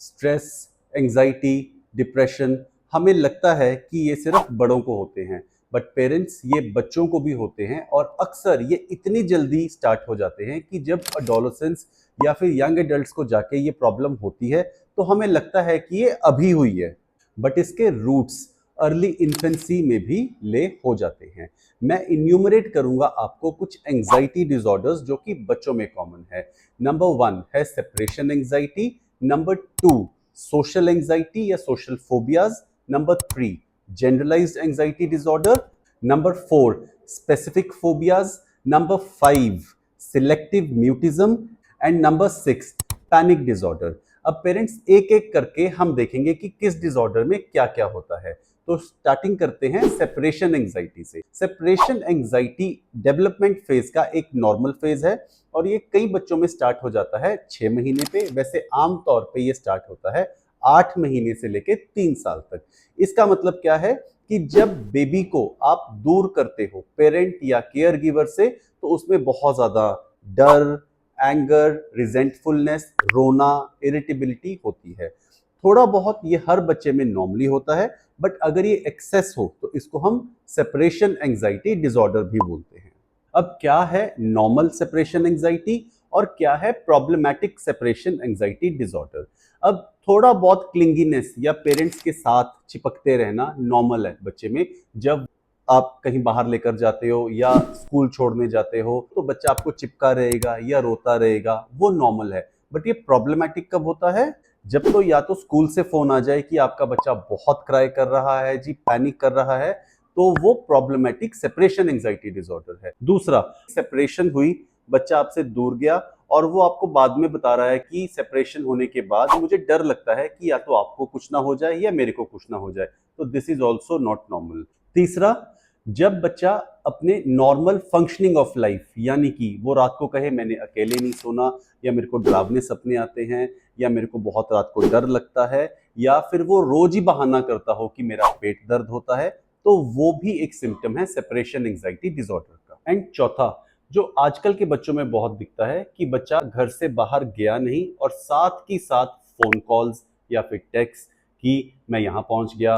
Stress, anxiety, depression, हमें लगता है कि ये सिर्फ बड़ों को होते हैं, बट पेरेंट्स ये बच्चों को भी होते हैं और अक्सर ये इतनी जल्दी स्टार्ट हो जाते हैं कि जब अडोलेसेंस या फिर यंग एडल्ट्स को जाके ये प्रॉब्लम होती है तो हमें लगता है कि ये अभी हुई है, बट इसके रूट्स अर्ली इन्फेंसी में भी ले हो जाते हैं। मैं इन्यूमरेट करूंगा आपको कुछ एंजाइटी डिसऑर्डर्स जो कि बच्चों में कॉमन है। नंबर 1 है separation anxiety, number 2 social anxiety या social phobias, number 3 generalised anxiety disorder, number 4 specific phobias, number 5 selective mutism and number 6 panic disorder. अब पेरेंट्स एक एक करके हम देखेंगे कि किस डिसऑर्डर में क्या क्या होता है। तो स्टार्टिंग करते हैं सेपरेशन एंजाइटी से। सेपरेशन एंजाइटी डेवलपमेंट फेज का एक नॉर्मल फेज है और ये कई बच्चों में स्टार्ट हो जाता है 6 महीने पे। वैसे आमतौर पे ये स्टार्ट होता है 8 महीने से लेके 3 साल तक। इसका मतलब क्या है कि जब बेबी को आप दूर करते हो पेरेंट या केयर गिवर से तो उसमें बहुत ज्यादा डर, एंगर, रिजेंटफुलनेस, रोना, इरिटेबिलिटी होती है। थोड़ा बहुत ये हर बच्चे में नॉर्मली होता है, बट अगर ये एक्सेस हो तो इसको हम सेपरेशन एंजाइटी डिसऑर्डर भी बोलते हैं। अब क्या है नॉर्मल सेपरेशन एंजाइटी और क्या है प्रॉब्लमैटिक सेपरेशन एंजाइटी डिसऑर्डर। अब थोड़ा बहुत क्लिंगीनेस या पेरेंट्स के साथ चिपकते रहना नॉर्मल है बच्चे में। जब आप कहीं बाहर लेकर जाते हो या स्कूल छोड़ने जाते हो तो बच्चा आपको चिपका रहेगा या रोता रहेगा, वो नॉर्मल है। बट ये प्रॉब्लमैटिक कब होता है? जब तो या तो स्कूल से फोन आ जाए कि आपका बच्चा बहुत क्राई कर रहा है जी, पैनिक कर रहा है, तो वो प्रॉब्लमैटिक सेपरेशन एंजाइटी डिसऑर्डर है। दूसरा, सेपरेशन हुई, बच्चा आपसे दूर गया और वो आपको बाद में बता रहा है कि सेपरेशन होने के बाद मुझे डर लगता है कि या तो आपको कुछ ना हो जाए या मेरे को कुछ ना हो जाए, तो this is also not normal. तीसरा, जब बच्चा अपने नॉर्मल फंक्शनिंग ऑफ लाइफ, यानी कि वो रात को कहे मैंने अकेले नहीं सोना, या मेरे को डरावने सपने आते हैं, या मेरे को बहुत रात को डर लगता है, या फिर वो रोज ही बहाना करता हो कि मेरा पेट दर्द होता है, तो वो भी एक सिम्टम है सेपरेशन एंजाइटी डिसऑर्डर का। एंड चौथा, जो आजकल के बच्चों में बहुत दिखता है कि बच्चा घर से बाहर गया नहीं और साथ ही साथ फोन कॉल्स या फिर टेक्स्ट कि मैं यहाँ पहुंच गया,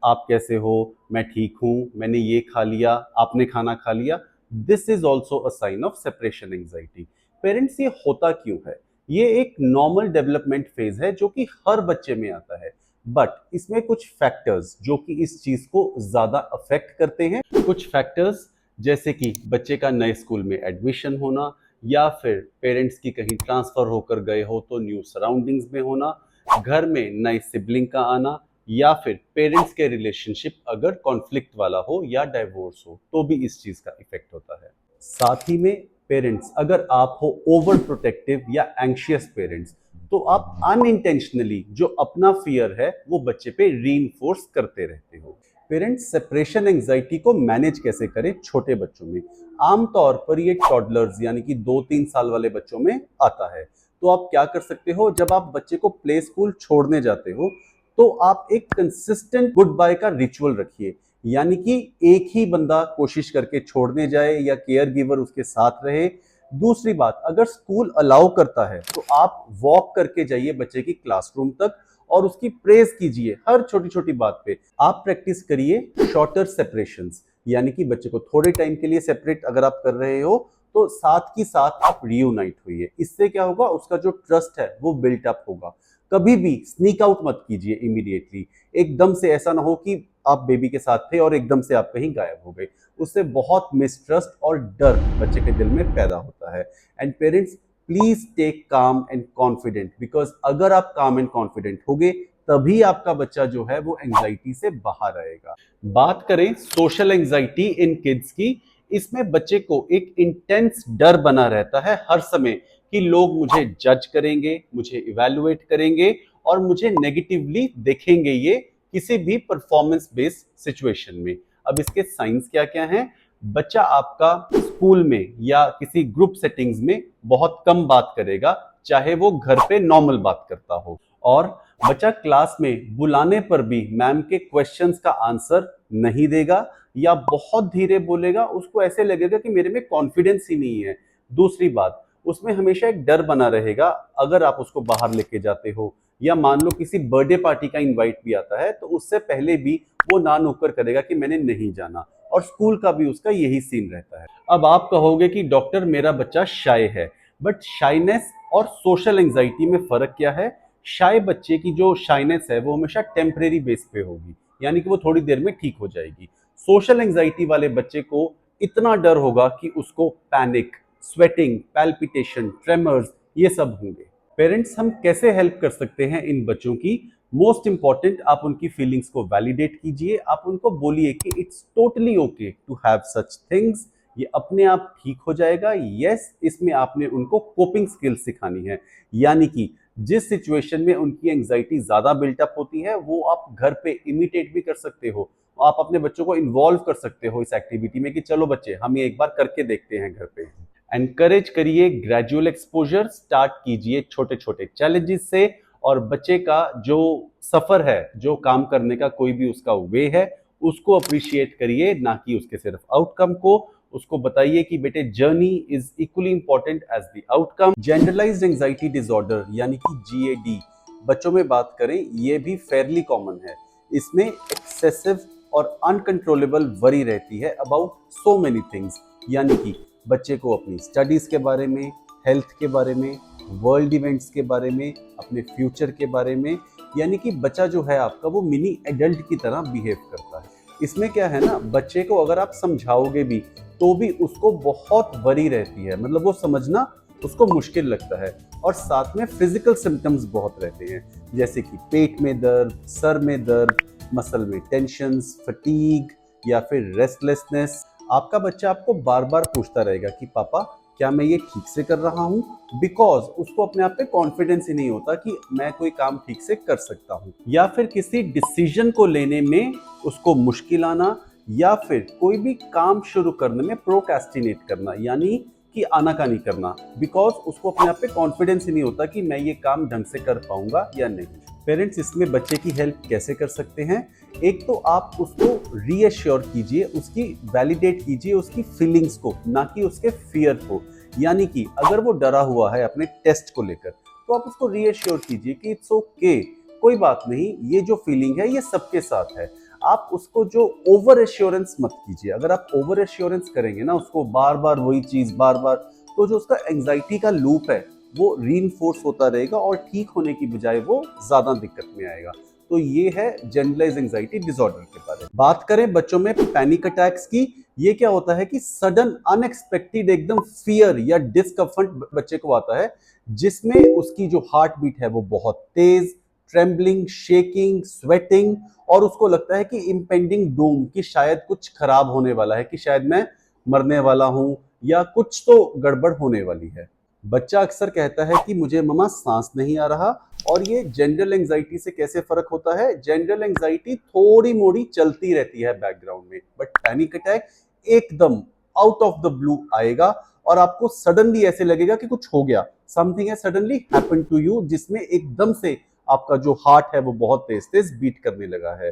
आप कैसे हो, मैं ठीक हूँ, मैंने ये खा लिया, आपने खाना खा लिया। This is also a sign of separation anxiety. Parents, ये होता क्यों है? ये एक नॉर्मल डेवलपमेंट फेज है जो कि हर बच्चे में आता है, बट इसमें कुछ फैक्टर्स जो कि इस चीज को ज्यादा अफेक्ट करते हैं। कुछ फैक्टर्स जैसे कि बच्चे का नए स्कूल में एडमिशन होना, या फिर पेरेंट्स की कहीं ट्रांसफर होकर गए हो तो न्यू सराउंडिंग्स में होना, घर में नए सिबलिंग का आना, या फिर पेरेंट्स के रिलेशनशिप अगर कॉन्फ्लिक्ट वाला हो या डाइवोर्स हो तो भी इस चीज का इफेक्ट होता है। साथ ही में पेरेंट्स, अगर आप हो ओवर प्रोटेक्टिव या एंशियस पेरेंट्स, तो आप अनइंटेंशनली जो अपना फियर है वो बच्चे पे रीइंफोर्स करते रहते हो। पेरेंट्स सेपरेशन एंजाइटी को मैनेज कैसे करें छोटे बच्चों में? आमतौर पर ये टॉडलर्स यानी कि 2-3 साल वाले बच्चों में आता है। तो आप क्या कर सकते हो, जब आप बच्चे को प्ले स्कूल छोड़ने जाते हो तो आप एक कंसिस्टेंट गुड बाय का रिचुअल रखिए, यानी कि एक ही बंदा कोशिश करके छोड़ने जाए या केयर गिवर उसके साथ रहे। दूसरी बात, अगर स्कूल अलाउ करता है तो आप वॉक करके जाइए बच्चे की क्लासरूम तक और उसकी प्रेज कीजिए हर छोटी छोटी बात पे। आप प्रैक्टिस करिए शॉर्टर सेपरेशंस, यानी कि बच्चे को थोड़े टाइम के लिए सेपरेट अगर आप कर रहे हो तो साथ ही साथ आप रियूनाइट होइए। इससे क्या होगा, उसका जो ट्रस्ट है वो बिल्ट अप होगा। कभी भी स्नीक आउट मत कीजिए इमीडिएटली। एकदम से ऐसा ना हो कि आप बेबी के साथ थे और एकदम से आप कहीं गायब हो गए। उससे बहुत मिसट्रस्ट और डर बच्चे के दिल में पैदा होता है। एंड पेरेंट्स, प्लीज टेक काम एंड कॉन्फिडेंट, बिकॉज अगर आप काम एंड कॉन्फिडेंट होगे तभी आपका बच्चा जो है वो एंजाइटी से बाहर आएगा। बात करें सोशल एंजाइटी इन किड्स की, इसमें बच्चे को एक इंटेंस डर बना रहता है हर समय कि लोग मुझे जज करेंगे, मुझे इवैल्यूएट करेंगे और मुझे नेगेटिवली देखेंगे ये किसी भी परफॉर्मेंस बेस्ड सिचुएशन में। अब इसके साइंस क्या क्या हैं? बच्चा आपका स्कूल में या किसी ग्रुप सेटिंग्स में बहुत कम बात करेगा, चाहे वो घर पे नॉर्मल बात करता हो। और बच्चा क्लास में बुलाने पर भी मैम के क्वेश्चंस का आंसर नहीं देगा या बहुत धीरे बोलेगा, उसको ऐसे लगेगा कि मेरे में कॉन्फिडेंस ही नहीं है। दूसरी बात, उसमें हमेशा एक डर बना रहेगा, अगर आप उसको बाहर लेके जाते हो या मान लो किसी बर्थडे पार्टी का इनवाइट भी आता है तो उससे पहले भी वो ना नुक्कर करेगा कि मैंने नहीं जाना। और स्कूल का भी उसका यही सीन रहता है। अब आप कहोगे कि डॉक्टर मेरा बच्चा शाय है, बट शाइनेस और सोशल एंजाइटी में फर्क क्या है? शाय बच्चे की जो शाइनेस है वो हमेशा टेम्परेरी बेस पे होगी, यानी कि वो थोड़ी देर में ठीक हो जाएगी। सोशल एंजाइटी वाले बच्चे को इतना डर होगा कि उसको पैनिक, स्वेटिंग, पैल्पिटेशन, ट्रेमर्स ये सब होंगे। पेरेंट्स हम कैसे हेल्प कर सकते हैं इन बच्चों की? मोस्ट इंपॉर्टेंट, आप उनकी फीलिंग्स को वैलिडेट कीजिए। आप उनको बोलिए कि it's totally okay to have such things, ये अपने आप ठीक हो जाएगा। यस, इसमें आपने उनको कोपिंग स्किल्स सिखानी है, यानी कि जिस सिचुएशन में उनकी एंजाइटी ज्यादा बिल्टअप होती है वो आप घर पे इमिटेट भी कर सकते हो। आप अपने बच्चों को इन्वॉल्व कर सकते हो इस एक्टिविटी में कि चलो बच्चे हम ये एक बार करके देखते हैं घर पे। एनकरेज करिए ग्रेजुअल एक्सपोजर, स्टार्ट कीजिए छोटे छोटे चैलेंजेस से। और बच्चे का जो सफर है, जो काम करने का कोई भी उसका वे है, उसको अप्रिशिएट करिए, ना कि उसके सिर्फ आउटकम को। उसको बताइए कि बेटे journey is equally important as the outcome. Generalized anxiety disorder यानी कि जीएडी बच्चों में बात करें, ये भी फेयरली कॉमन है। इसमें एक्सेसिव और अनकंट्रोलेबल वरी रहती है अबाउट सो मेनी थिंग्स, यानी कि बच्चे को अपनी स्टडीज के बारे में, हेल्थ के बारे में, वर्ल्ड इवेंट्स के बारे में, अपने फ्यूचर के बारे में, यानी कि बच्चा जो है आपका वो मिनी एडल्ट की तरह बिहेव करता है। इसमें क्या है ना, बच्चे को अगर आप समझाओगे भी तो भी उसको बहुत वरी रहती है, मतलब वो समझना उसको मुश्किल लगता है। और साथ में फिजिकल सिम्टम्स बहुत रहते हैं, जैसे कि पेट में दर्द, सर में दर्द, मसल में टेंशन्स, फटीग या फिर रेस्टलेसनेस। आपका बच्चा आपको बार बार पूछता रहेगा कि पापा क्या मैं ये ठीक से कर रहा हूँ, बिकॉज उसको अपने आप पे कॉन्फिडेंस ही नहीं होता कि मैं कोई काम ठीक से कर सकता हूँ। या फिर किसी डिसीजन को लेने में उसको मुश्किल आना, या फिर कोई भी काम शुरू करने में प्रोक्रेस्टिनेट करना, यानी कि आनाकानी करना, बिकॉज उसको अपने आप पे कॉन्फिडेंस ही नहीं होता कि मैं ये काम ढंग से कर पाऊंगा या नहीं। पेरेंट्स इसमें बच्चे की हेल्प कैसे कर सकते हैं? एक तो आप उसको रीअश्योर कीजिए, उसकी वैलिडेट कीजिए उसकी फीलिंग्स को, ना कि उसके फियर को। यानी कि अगर वो डरा हुआ है अपने टेस्ट को लेकर तो आप उसको रीअश्योर कीजिए कि इट्स ओके, कोई बात नहीं, ये जो फीलिंग है ये सबके साथ है। आप उसको जो ओवर एश्योरेंस मत कीजिए। अगर आप ओवर एश्योरेंस करेंगे ना, उसको बार बार वही चीज बार बार, तो जो उसका एंजाइटी का लूप है वो रीइंफोर्स होता रहेगा और ठीक होने की बजाय वो ज्यादा दिक्कत में आएगा। तो ये है जनरलाइज एंजाइटी डिसऑर्डर के बारे में। बात करें बच्चों में पैनिक अटैक्स की, ये क्या होता है कि सडन अनएक्सपेक्टेड एकदम फियर या डिस्कम्फर्ट बच्चे को आता है, जिसमें उसकी जो हार्ट बीट है वो बहुत तेज, ट्रेम्बलिंग, शेकिंग, स्वेटिंग, और उसको लगता है कि इम्पेंडिंग डूम, कि शायद कुछ खराब होने वाला है, कि शायद मैं मरने वाला हूं या कुछ तो गड़बड़ होने वाली है। बच्चा अक्सर कहता है कि मुझे मम्मा सांस नहीं आ रहा। और ये जनरल एंजाइटी से कैसे फर्क होता है? जनरल एंजाइटी थोड़ी मोड़ी चलती रहती है बैकग्राउंड में, बट पैनिक अटैक एकदम आउट ऑफ द ब्लू आएगा और आपको सडनली ऐसे लगेगा कि कुछ हो गया, समथिंग है सडनली हैपन टू यू, जिसमें एकदम से आपका जो हार्ट है वो बहुत तेज तेज बीट करने लगा है।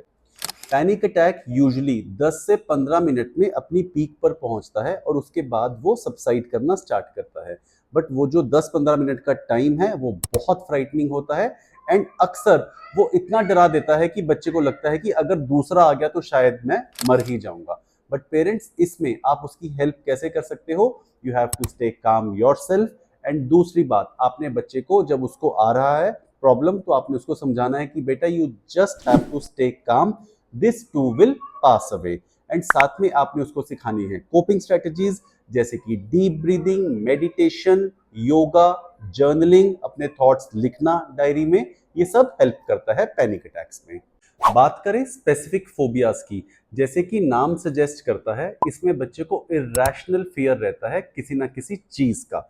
पैनिक अटैक यूजुअली 10 से 15 मिनट में अपनी पीक पर पहुंचता है और उसके बाद वो सबसाइड करना स्टार्ट करता है। बट वो जो 10-15 मिनट का टाइम है वो बहुत फ्राइटनिंग होता है, एंड अक्सर वो इतना डरा देता है कि बच्चे को लगता है कि अगर दूसरा आ गया तो शायद मैं मर ही जाऊंगा। बट पेरेंट्स इसमें आप उसकी हेल्प कैसे कर सकते हो? You have to stay calm yourself. And दूसरी बात, आपने बच्चे को जब उसको आ रहा है प्रॉब्लम, तो आपने उसको समझाना है कि बेटा you just have to stay calm, this too will pass away. And साथ में आपने उसको सिखानी है कोपिंग स्ट्रेटजीज, जैसे कि deep breathing, meditation, yoga, journaling, अपने थॉट्स लिखना डायरी में, ये सब हेल्प करता है पैनिक अटैक्स में। बात करें स्पेसिफिक फोबियाज की, जैसे कि नाम सजेस्ट करता है, इसमें बच्चे को इरेशनल फियर रहता है किसी ना किसी चीज का।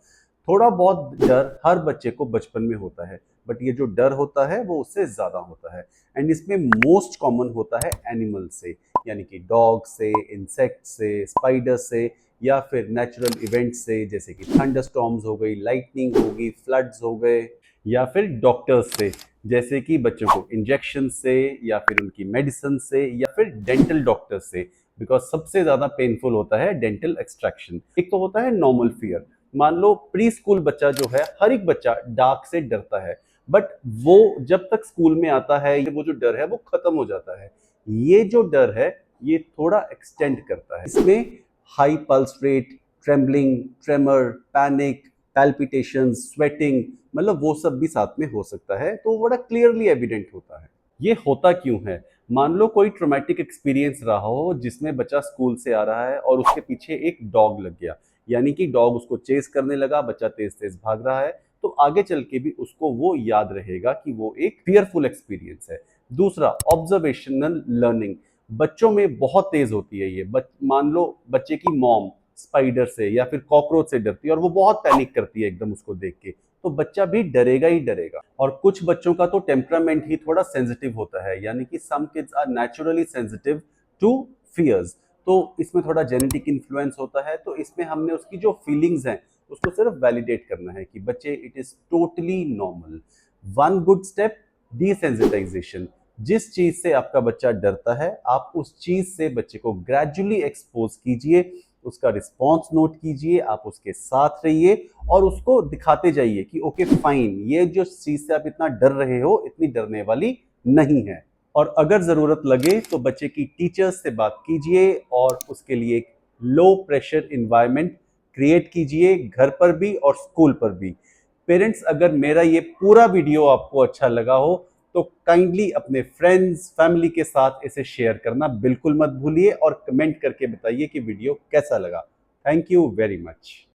थोड़ा बहुत डर हर बच्चे को बचपन में होता है, बट ये जो डर होता है वो उससे ज्यादा होता है। एंड इसमें मोस्ट कॉमन होता है एनिमल से, यानी कि डॉग से, इंसेक्ट से, स्पाइडर से, या फिर नेचुरल इवेंट से, जैसे कि थंडरस्टॉर्म्स हो गई, लाइटनिंग हो गई, फ्लड्स हो गए, या फिर डॉक्टर्स से, जैसे कि बच्चों को इंजेक्शन से, या फिर उनकी मेडिसिन से, या फिर डेंटल डॉक्टर से, बिकॉज सबसे ज्यादा पेनफुल होता है डेंटल एक्सट्रैक्शन। एक तो होता है नॉर्मल फियर, मान लो प्री स्कूल बच्चा जो है, हर एक बच्चा डार्क से डरता है, बट वो जब तक स्कूल में आता है वो जो डर है वो खत्म हो जाता है। ये जो डर है ये थोड़ा एक्सटेंड करता है। इसमें high pulse rate, trembling, tremor, panic, palpitation, sweating, मतलब वो सब भी साथ में हो सकता है। तो बड़ा क्लियरली एविडेंट होता है। ये होता क्यों है? मान लो कोई ट्रॉमेटिक एक्सपीरियंस रहा हो जिसमें बच्चा स्कूल से आ रहा है और उसके पीछे एक डॉग लग गया, यानी कि डॉग उसको चेस करने लगा, बच्चा तेज तेज भाग रहा है, तो आगे चल के भी उसको वो याद रहेगा कि वो एक फियरफुल एक्सपीरियंस है। दूसरा, ऑब्जर्वेशनल लर्निंग बच्चों में बहुत तेज होती है। ये मान लो बच्चे की मॉम स्पाइडर से या फिर कॉकरोच से डरती है और वो बहुत पैनिक करती है एकदम उसको देख के, तो बच्चा भी डरेगा ही डरेगा। और कुछ बच्चों का तो टेम्परामेंट ही थोड़ा सेंसिटिव होता है, यानी कि some kids are naturally sensitive to fears. तो इसमें थोड़ा जेनेटिक इन्फ्लुएंस होता है। तो इसमें हमने उसकी जो फीलिंग्स हैं उसको सिर्फ वैलिडेट करना है कि बच्चे it is totally normal. One good step, desensitization. जिस चीज से आपका बच्चा डरता है आप उस चीज से बच्चे को ग्रेजुअली एक्सपोज कीजिए, उसका रिस्पॉन्स नोट कीजिए, आप उसके साथ रहिए और उसको दिखाते जाइए कि ओके फाइन, ये जो चीज से आप इतना डर रहे हो इतनी डरने वाली नहीं है। और अगर जरूरत लगे तो बच्चे की टीचर्स से बात कीजिए और उसके लिए एक लो प्रेशर इन्वायरमेंट क्रिएट कीजिए, घर पर भी और स्कूल पर भी। पेरेंट्स, अगर मेरा ये पूरा वीडियो आपको अच्छा लगा हो तो काइंडली अपने फ्रेंड्स फैमिली के साथ इसे शेयर करना बिल्कुल मत भूलिए और कमेंट करके बताइए कि वीडियो कैसा लगा। Thank you very much.